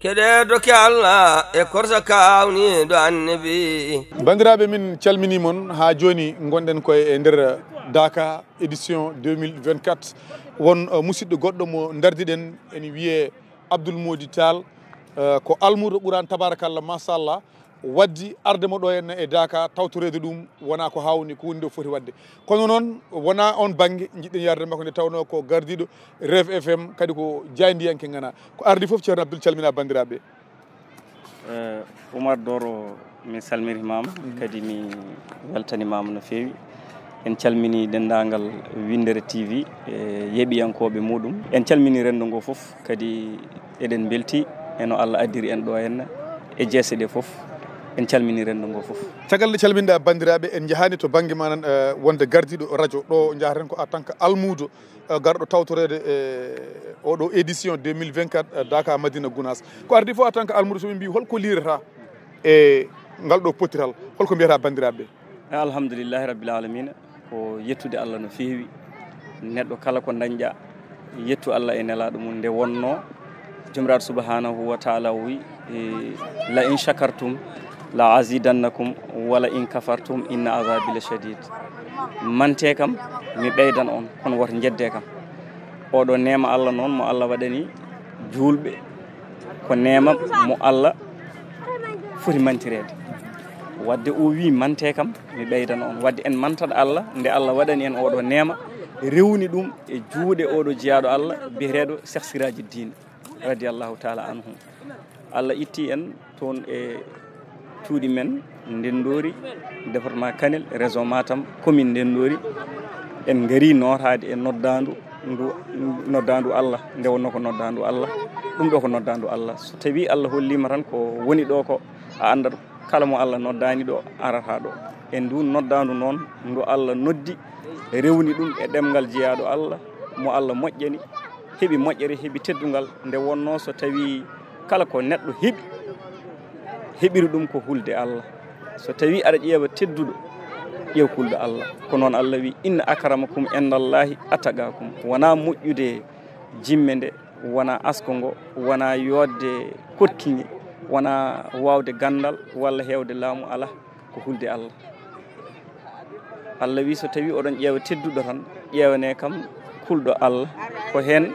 keɗe doke Allah e korsa kawni do annabi. Bandiraɓe min calmini mon ha joni gonɗen koye e nder Daka édition 2024 won musidɗo goɗɗo mo dardiɗen ene wiye Abdoul Mody Tall ko almudo ɓuran tabarakallah machallah waddi ardemo ɗo henna e Daka tawtorede ɗum wona ko hawni ko woni ɗo foti wadde kono noon wona on banggue jiɗɗen yarde makko nde tawno ko gardiɗo Rev FM kadi ko jaydiyanke gana ko ardi foof ceerno Abdoul calmina bandiraɓe. Oumar Doro mi salmitimama kadi mi weltanimama no fewi en calmini dendagal Windere TV e yeeɓiyankoɓe muɗum en calmini rendo ngo foof kadi eɗen belti eno Allah addiri en ɗo henna e jeese ɗe foof en calmini rendo ngo foof. Caggal nde calminɗa bandiraɓe en jahani to banggue manan wonde gardiɗo radio ɗo jahaten ko en tant que almudo garɗo tawtorede e oɗo édition 2024 Daka Madina Gounass ko ardi fof en tant que almudo soɓe mbi holko lirata e ngal ɗo potiral holko mbiyata bandiraɓe? Alhamdulillahi rabbil alamina ko yettude Allah no fewi neɗɗo kala ko dañƴa yettu Allah e nelaɗo mum nde wonno jomiraɗo subhanahu wa taala wi la in shakartum la azidannakum wala in kafartum inna azabi la shadid. Mante kam mi ɓeydan on kono woto jedde kam oɗo nema Allah noon mo Allah waɗani julɓe ko nema mo Allah foti mantirede wadde o wi mante kam mi ɓeydan on wadde en mantat Allah nde Allah waɗani en oɗo nema rewni ɗum e juuɗe oɗo jeyaɗo Allah biyeteɗo Cheikh Siraji Dine radiallahu taala anhu. Allah itti en toon e cuuɗi men Ndendori département Kanel région Matam commune Ndendori en gari notade e noddandu Allah nde wonno ko noddandu Allah ɗum ɗo ko noddandu Allah so tawi Allah hollima tan ko woni ɗo ko a andat kala mo Allah noddani ɗo arata ɗo en ndu noddandu noon ndu Allah noddi rewni ɗum e ɗemgal jeyaɗo Allah mo Allah moƴƴani heeɓi moƴƴere heeɓi teddugal nde wonno so tawi kala ko neɗɗo heɓiri ɗum ko hulde Allah so tawi aɗa ƴeewa tedduɗo ƴeew hulde Allah ko noon Allah wi inna akramakum indallahi ataqakum wona moƴƴude jimme nde wona asko ngo wona yodde korkiŋe wona wawde gandal walla hewde laamu ala ko hulde Allah. Allah wi so tawi oɗon ƴeewa tedduɗo tan ƴeewane kam kulɗo Allah ko hen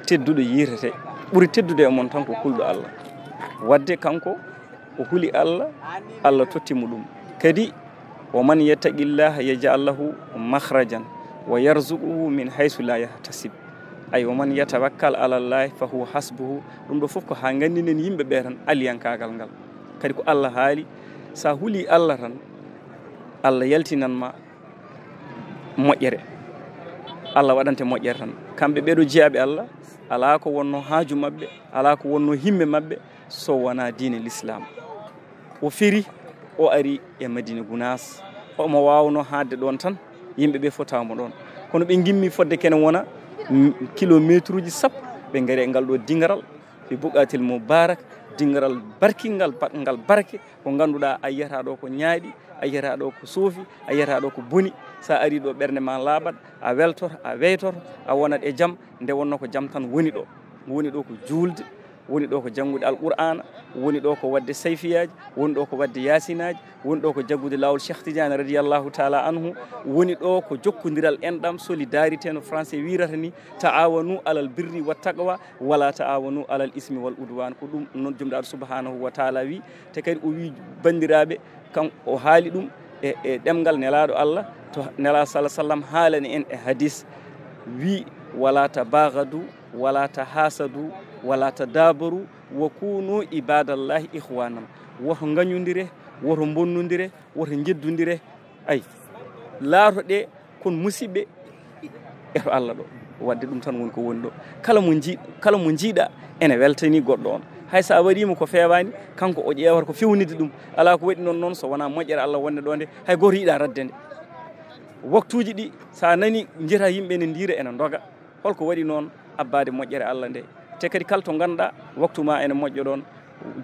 tedduɗo yirete ɓuuri teddude e mon tan ko kulɗo Allah wadde kanko o huli Allah Allah tottimo ɗum kadi wa man yattaqillaha yaj'al lahu makhrajan wa yarzuquhu min haythu la yahtasib ay wa man yatawakkal ala Allah fa huwa hasbuhu ɗum ɗo fof ko ha gandinen yimɓe ɓe tan aliyankagal ngal kadi ko Allah haali sa huli Allah tan Allah yaltinanma moƴƴere Allah waɗante moƴƴere tan kamɓe ɓeɗo jeeyaɓe Allah ala ko wonno haaju mabɓe ala ko wonno himme mabɓe so wona diine l'islam o firi o ari e Madina Gounass omo wawno hadde ɗon tan yimɓeɓe fotama ɗon kono ɓe gimmi fodde kene wona kilométre uji sappo ɓe gaari e ngal ɗo dingaral fi Bougatil Moubarak dingaral barkingal batgal barke ko ganduɗa a yiyata ɗo ko ñaaɗi a yiyata ɗo ko soofi a yiyata ɗo ko boni sa ari ɗo ɓerde ma laaɓat a weltoto a weytoto a wonat e jaam nde wonno ko jaam tan woni ɗo ko julde woni ɗo ko janngude alqur'ana woni ɗo ko wadde sayfiyaji woni ɗo ko wadde yasinaji woni ɗo ko jaggude lawol Cheikh Tidiane radiallahu taala anhu woni ɗo ko jokkodiral enɗam solidarité no français wirata ni ta'awanu alal birri wa taqwa wala ta'awanu alal ismi wal udwan ko ɗum noon jomiraɗo subhanahu wa taala wi te kadi o wi bandiraɓe kan o haali ɗum e ɗemgal nelaɗo Allah to nela sallah sallam haalani en e hadis wi wala tabaghadu wala tahasadu wala tadabaru wa kunu ibadallahi ikhwanan woto gañodire woto bonnodire woto jeddodire ay laaroɗe kon musidɓe eto Allah ɗo wadde ɗum tan woni ko woni ɗo kala mo jiiɗa ene weltani goɗɗo on hay sa waɗima ko fewani kanko o ƴewata ko fewnide ɗum ala ko waɗi noon so wona moƴƴere Allah wonde ɗo nde hay goto yiiɗa radde nde waktuji ɗi sa nani jiita yimɓe ne ndira ene doga holko waɗi noon abbade moƴƴere Allah nde te kadi kala to ganduɗa waktu ma ene moƴƴo ɗon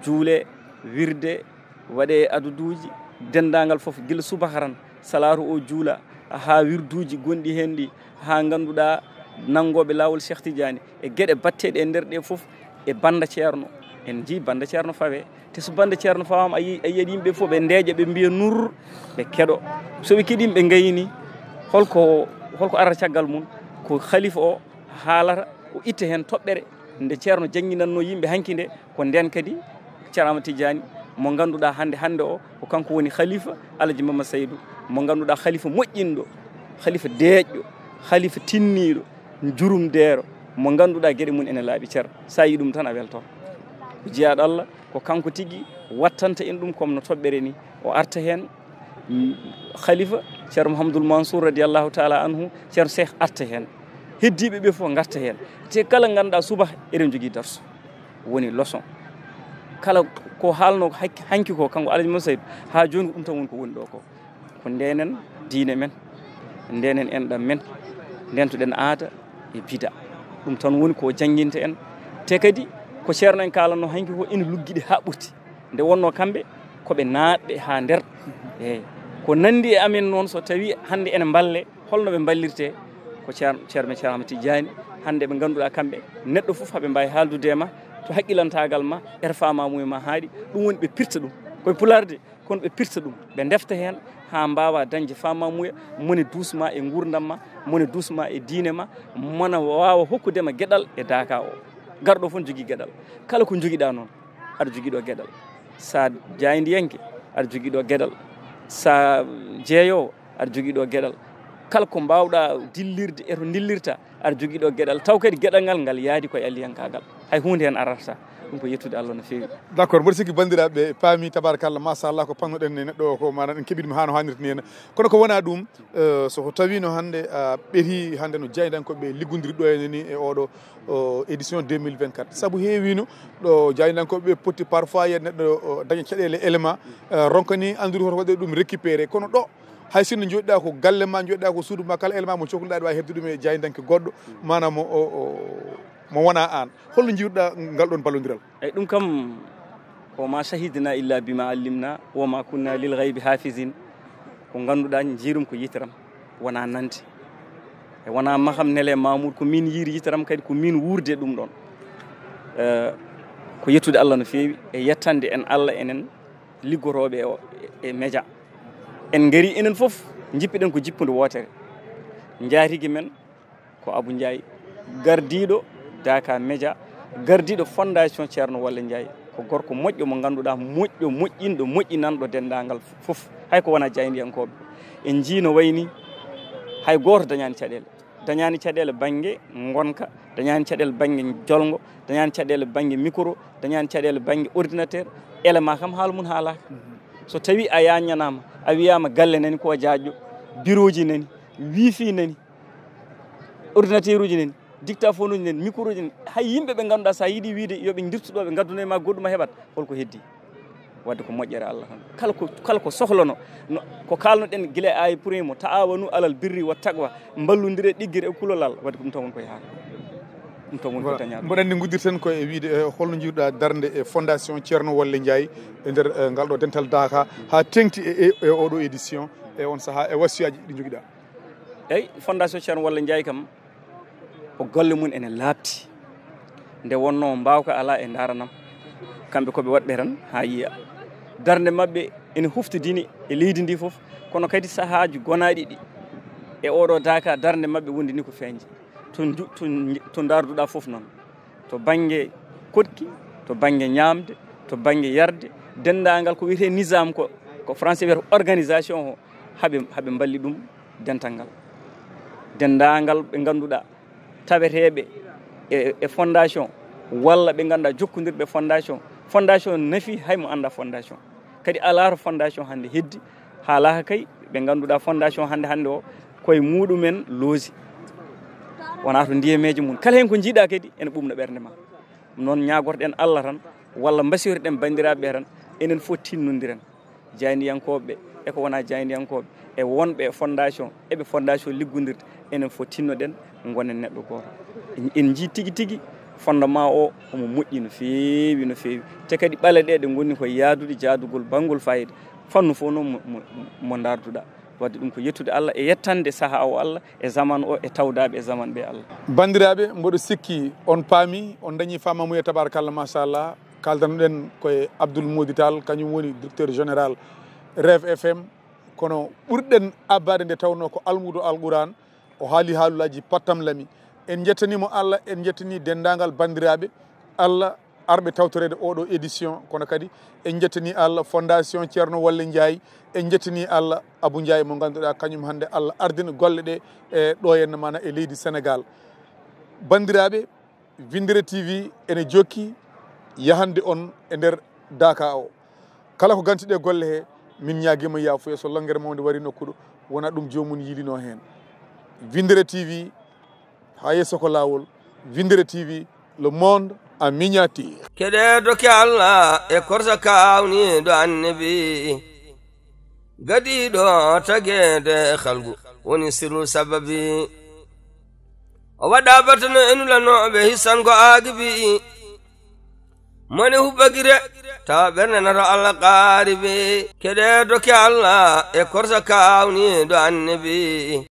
juule wirde waɗe aduduji dendagal foof guila subaka tan salaru o juula ha wirduji gonɗi hen ɗi ha ganduɗa nangoɓe lawol Cheikh Tidiane e gueɗe batteɗe e nder ɗe foof e banda ceerno en ji bande ceerno fawe te so bande ceerno fawama a yiyi yimɓe fof ɓe ndeeƴa ɓe mbiya nur ɓe keɗo soɓe keɗima ɓe gayni holko arata caggal mum ko khalifa o haalata o itta hen toɓɓere nde ceerno jangguinanno yimɓe hanki nde ko nden kadi ceerno Amadou Tidiani mo ganduɗa hande o ko kanko woni khalifa Alaji Mama Seydou mo ganduɗa khalifa moƴƴinɗo khalifa deeƴƴo khalifa tinniɗo jurumdeero mo ganduɗa gueɗe mum ene laaɓi ceerno sa yi ɗum tan a welto ko jeeyaɗo Allah ko kanko tigui wattanta en ɗum comme no toɓɓere ni o arta hen khalifa ceerno Mouhamadoul Mansour radiallahu taala anhu ceerno Cheikh arta hen heddiɓe ɓe fof garta hen te kala ganduɗa subaka eɗen jogui darso woni leçon kala ko haalno hanki ko kanko Alaji Mama Seydou ha joni ko ɗum tan woni ko woni ɗo ko ndenen diine men ndenen enɗam men ndentoɗen aada e bida ɗum tan woni ko jangguinta en te kadi ko ceerno en kalanno hanki ko ina lugguiɗi ha ɓurti nde wonno kamɓe koɓe naatɓe ha nder eyyi ko nandi e amen noon so tawi hande ene balle holno ɓe ballirte ko ceerno Amadou Tidiani hande ɓe ganduɗa kamɓe neɗɗo foof haɓe mbawi haaldude e ma to haqqilantagal ma famamuye ma haaɗi ɗum woni ɓe pirta ɗum koye pularde kono ɓe pirta ɗum ɓe defta hen ha mbawa dañde famamuya mone dusma e gurdam ma mone dusma e diine ma mona wawa hokkudema gueɗal e daka o garɗo fof jogui gueɗal kala ko joguiɗa noon aɗa joguiɗo gueɗal sa jaydiyanke aɗa joguiɗo gueɗal sa jeeyowo aɗa joguiɗo gueɗal kala ko mbawɗa dillirde e to dillirta aɗa joguiɗo gueɗal taw kadi gueɗal ngal yaadi koye aliyankagal hay hunde hen arata ɗum ko yettude Allah no fewi d' accord mboɗo sikki bandiraɓe paami tabarakallah machallah ko pannoɗen e neɗɗo o ko manan en keeɓiɗum ha no hannirta ni henna kono ko wona ɗum soko tawino hande a ɓeeti hande no jaydankoɓe liggodiri ɗo henne ni e oɗo édition 2024 saabu heewino ɗo jaydankoɓe poti parfois yen neɗɗo daña caɗele élément ronka ni andude hoto waɗe ɗum récupéré kono ɗo hay sinno joɗɗa ko galle ma joɗɗa ko suudu ma kala élément mo cohluɗa ɗi wawi hebde ɗum e jaydanke goɗɗo manam mo wona an holno jiiruɗa ngal ɗon ballodiral eyyi ɗum kam ko ma shahidna illa bima allimna woma kunna lil ghaybi hafizin ko ganduɗa jiirum ko yitaram wona nante e wona maham nele mamoudou ko min yiiri yitaram kadi ko min wurde ɗum ɗon ko yettude Allah no fewi e yettande en Allah enen liggotoɓe e média en gaari enen foof jippiɗen ko jippude wotere jaarigui men ko Abou Ndiaye gardiɗo Daka Média gardiɗo fondation Ceerno Walla Ndiaye ko gorko moƴƴo mo ganduɗa moƴƴo moƴƴinɗo moƴƴinanɗo dendagal foof hay ko wona jaydiyankoɓe en jiino wayni hay goto dañani caɗele banggue gonka dañani caɗele banggue jolgo dañani caɗele banggue micro dañani caɗele banggue ordinateur élément kam haala mum haalaka so tawi a yañanama a wiyama galle nani ko jaajƴo bureau ji nani wifi nani ordinateur uji nani dictaphone uji nani micro uji nani hay yimɓe ɓe ganduɗa sa yiiɗi wiide yoɓe dirtuɗo ɓe gadduno e ma goɗɗuma heɓat holko heddi wadde ko moƴƴere Allah tan kala ko sohlano ko kalnoɗen guila ayi primo ta'awanu alal birri wa taqwa ballodire ɗiggere e kulolal wadde ko ɗum tan woni koye haala ɗum tan woni ko dañaɗo mboɗo andi guddirten ko e wiide holno jiiruɗa darde e fondation Ceerno Walla Ndiaye e nder ngal ɗo dental Daka ha tengti e oɗo édition e on saaha e wasiyaji ɗi joguiɗa eyyi fondation Ceerno Walla Ndiaye kam ko golle mum ene labti nde wonno mbawka ala e daranam kamɓe koɓe waɗɓe tan ha yiiya darde mabɓe ene huftidini e leydi ndi foof kono kadi sahaji gonaɗi ɗi e oɗo Daka darde mabɓe wondini ko feeñde to darduɗa foof noon to banggue kodki to banggue ñamde to banggue yarde dendagal ko wiyete nisam ko français wiyata organisation o haɓe balli ɗum dental ngal dendagal ɓe ganduɗa taweteɓe e fondation walla ɓe ganduɗa jokkodirɓe fondation nafi haymo anda fondation kadi alaro fondation hande heddi haalaka kay ɓe ganduɗa fondation hande o koye muɗumen loosi wona to ndiyameji mum kala hen ko jiiɗa kadi ene ɓumno ɓerde ma noon ñagorɗen Allah tan walla mbasiytoɗen bandiraɓe tan enen fof tinnodiren jaydiyankoɓe e ko wona jaydiyankoɓe e wonɓe e fondation eɓe fondation liggodirde enen fof tinnoɗen gonen neɗɗo goto en jii tigui fondement o omo moƴƴi no fewi te kadi ɓale ɗe gonni koye yaadude jaadugol bangol fayida fannu fof noon mo darduɗa wadde ɗum ko yettude Allah e yettande saaha o Allah e zaman o e tawdaɓe e zaman ɓe Allah bandiraɓe mboɗo sikki on paami on dañi famamuya tabarakallah machallah kaldanoɗen koye Abdoul Mody Tall kañum woni directeur général Rev FM kono ɓurɗen abbade nde tawno ko almudo alquran o haali haalullaji pattam lami en jettanimo Allah en jettani dendagal bandiraɓe Allah arɓe tawtorede oɗo édition kono kadi en jettani Allah fondation Ceerno Walle Ndiaye en jettani Allah Abou Ndiaye mo ganduɗa kañum hande Allah ardina golle ɗe e ɗo henna mana e leydi Sénégal bandiraɓe Windere TV ene jokki yahande on e nder Daka o kala ko gantiɗe golle he min ñaguima yafuya so longere mawde wari nokkuɗo wona ɗum jomum yilino hen Windere TV ha yesso ko lawol Windere TV le monde en miniature keɗe doke Allah e korsa kawni do annabi gadiɗo tagede halgu woni sirru sababi o waɗa batano enulanoɓe hissango agibi moni huɓɓagire tawa ɓerne nato Allah qaaribi keɗe doke Allah e korsa kawni do annabi